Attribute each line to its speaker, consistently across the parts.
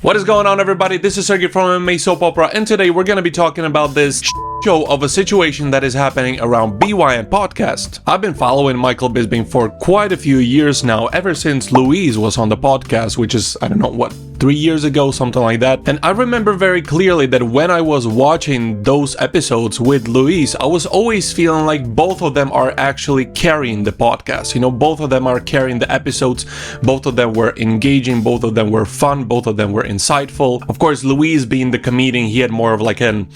Speaker 1: What is going on, everybody? This is Sergey from MMA Soap Opera, and today we're gonna be talking about this show of a situation that is happening around BYM podcast. I've been following Michael Bisping for quite a few years now, ever since Louise was on the podcast, which is, I don't know, what, 3 years ago, something like that. And I remember very clearly that when I was watching those episodes with Louise, I was always feeling like both of them are actually carrying the podcast. You know, both of them are carrying the episodes, both of them were engaging, both of them were fun, both of them were insightful. Of course, Louise being the comedian, he had more of like an,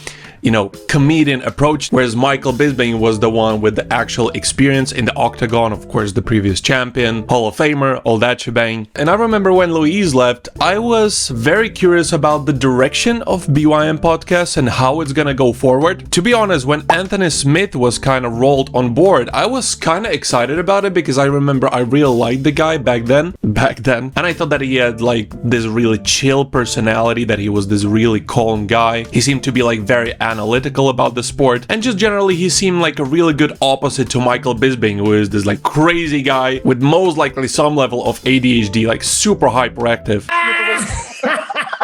Speaker 1: comedian approach, whereas Michael Bisping was the one with the actual experience in the octagon, of course, the previous champion, Hall of Famer, all that shebang. And I remember when Louise left, I was very curious about the direction of BYM podcast and how it's gonna go forward. To be honest, when Anthony Smith was kind of rolled on board, I was kind of excited about it because I remember I really liked the guy back then, and I thought that he had like this really chill personality, that he was this really calm guy. He seemed to be like very analytical about the sport, and just generally he seemed like a really good opposite to Michael Bisping, who is this like crazy guy with most likely some level of ADHD, like super hyperactive.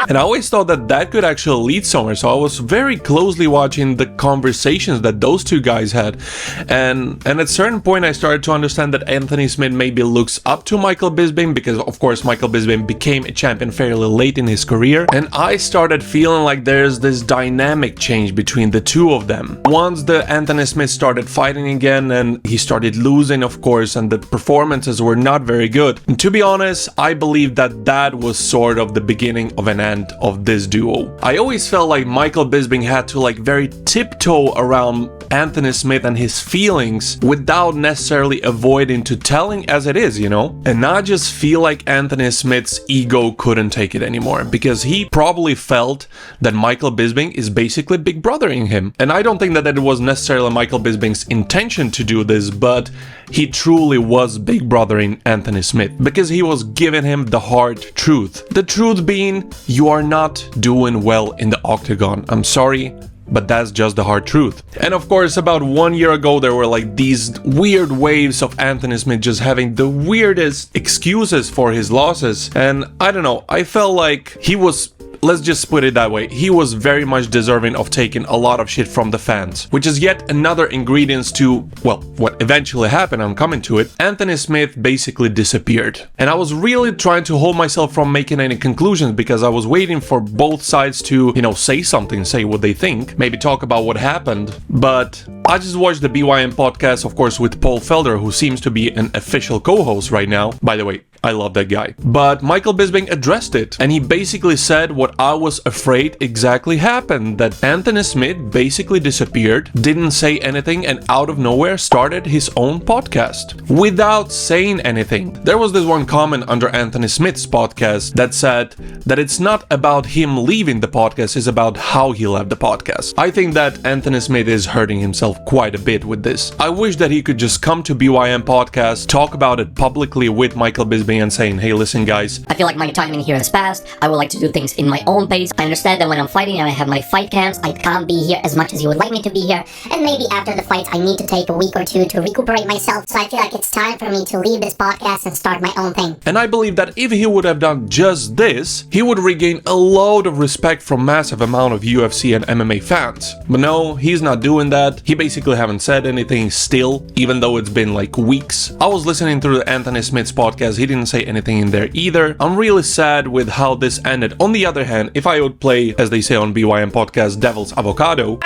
Speaker 1: And I always thought that that could actually lead somewhere, so I was very closely watching the conversations that those two guys had, and at a certain point I started to understand that Anthony Smith maybe looks up to Michael Bisping, because of course Michael Bisping became a champion fairly late in his career, and I started feeling like there's this dynamic change between the two of them. Once the Anthony Smith started fighting again and he started losing, of course, and the performances were not very good. And to be honest, I believe that that was sort of the beginning of an end of this duo. I always felt like Michael Bisping had to like very tiptoe around Anthony Smith and his feelings without necessarily avoiding to telling as it is, and not just feel like Anthony Smith's ego couldn't take it anymore, because he probably felt that Michael Bisping is basically big brothering him. And I don't think that it was necessarily Michael Bisping's intention to do this, but he truly was big brothering Anthony Smith, because he was giving him the hard truth. The truth being, you are not doing well in the octagon. I'm sorry, but that's just the hard truth. And of course, about 1 year ago, there were like these weird waves of Anthony Smith just having the weirdest excuses for his losses. And I don't know, I felt like he was, let's just put it that way, he was very much deserving of taking a lot of shit from the fans, which is yet another ingredient to, well, what eventually happened. I'm coming to it. Anthony Smith basically disappeared. And I was really trying to hold myself from making any conclusions, because I was waiting for both sides to, say something, say what they think, maybe talk about what happened. But I just watched the BYM podcast, of course, with Felder, who seems to be an official co-host right now. By the way, I love that guy. But Michael Bisping addressed it, and he basically said what I was afraid exactly happened, that Anthony Smith basically disappeared, didn't say anything, and out of nowhere started his own podcast without saying anything. There was this one comment under Anthony Smith's podcast that said that it's not about him leaving the podcast, it's about how he left the podcast. I think that Anthony Smith is hurting himself quite a bit with this. I wish that he could just come to BYM podcast, talk about it publicly with Michael Bisping and saying, hey, listen guys,
Speaker 2: I feel like my time in here has passed. I would like to do things in my own pace. I understand that when I'm fighting and I have my fight camps, I can't be here as much as you would like me to be here.
Speaker 3: And maybe after the fights, I need to take a week or two to recuperate myself. So I feel like it's time for me to leave this podcast and start my own thing.
Speaker 1: And I believe that if he would have done just this, he would regain a load of respect from massive amount of UFC and MMA fans. But no, he's not doing that. He basically haven't said anything still, even though it's been like weeks. I was listening through Anthony Smith's podcast. He didn't say anything in there either. I'm really sad with how this ended. On the other hand, if I would play, as they say on BYM podcast, devil's avocado,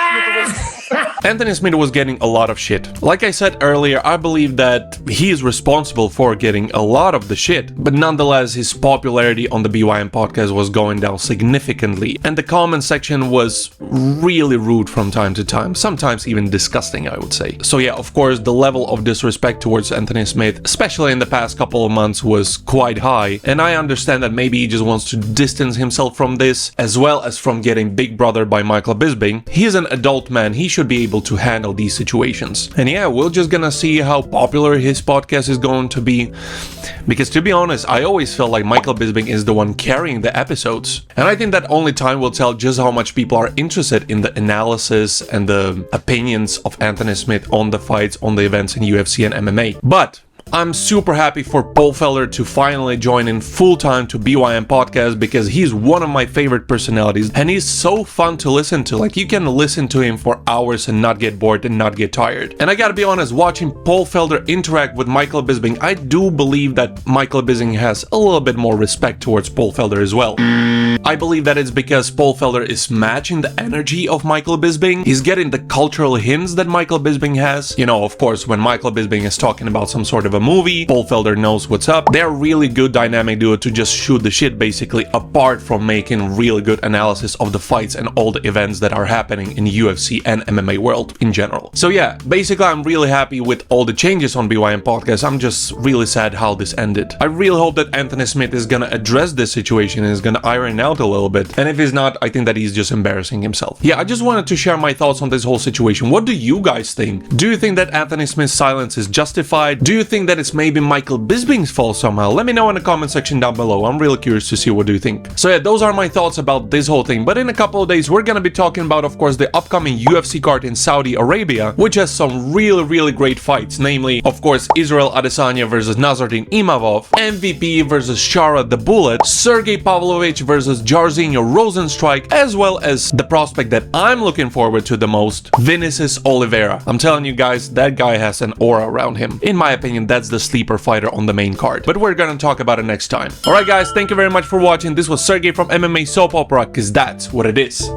Speaker 1: Anthony Smith was getting a lot of shit. Like I said earlier, I believe that he is responsible for getting a lot of the shit, but nonetheless, his popularity on the BYM podcast was going down significantly, and the comment section was really rude from time to time, sometimes even disgusting, I would say. So yeah, of course, the level of disrespect towards Anthony Smith, especially in the past couple of months, was quite high, and I understand that maybe he just wants to distance himself from this, as well as from getting big brother by Michael Bisping. He's an adult man, he should be able to handle these situations. And yeah, we're just gonna see how popular his podcast is going to be, because to be honest, I always felt like Michael Bisping is the one carrying the episodes, and I think that only time will tell just how much people are interested in the analysis and the opinions of Anthony Smith on the fights, on the events in UFC and MMA. But I'm super happy for Paul Felder to finally join in full-time to BYM podcast because he's one of my favorite personalities and he's so fun to listen to. Like, you can listen to him for hours and not get bored and not get tired. And I gotta be honest, watching Paul Felder interact with Michael Bisping, I do believe that Michael Bisping has a little bit more respect towards Paul Felder as well. I believe that it's because Paul Felder is matching the energy of Michael Bisping. He's getting the cultural hints that Michael Bisping has. You know, of course, when Michael Bisping is talking about some sort of a movie, Paul Felder knows what's up. They're a really good dynamic duo to just shoot the shit, basically, apart from making really good analysis of the fights and all the events that are happening in UFC and MMA world in general. So yeah, basically, I'm really happy with all the changes on BYM podcast. I'm just really sad how this ended. I really hope that Anthony Smith is gonna address this situation and is gonna iron out a little bit. And if he's not, I think that he's just embarrassing himself. Yeah, I just wanted to share my thoughts on this whole situation. What do you guys think? Do you think that Anthony Smith's silence is justified? Do you think that it's maybe Michael Bisping's fault somehow? Let me know in the comment section down below. I'm really curious to see what do you think. So yeah, those are my thoughts about this whole thing. But in a couple of days, we're gonna be talking about, of course, the upcoming UFC card in Saudi Arabia, which has some really great fights. Namely, of course, Israel Adesanya versus Nasruddin Imavov, MVP versus Shara the Bullet, Sergey Pavlovich versus Jairzinho Rozenstruik, as well as the prospect that I'm looking forward to the most, Vinicius Oliveira. I'm telling you guys, that guy has an aura around him. In my opinion, that's the sleeper fighter on the main card. But we're gonna talk about it next time. Alright guys, thank you very much for watching. This was Sergey from MMA Soap Opera, cause that's what it is.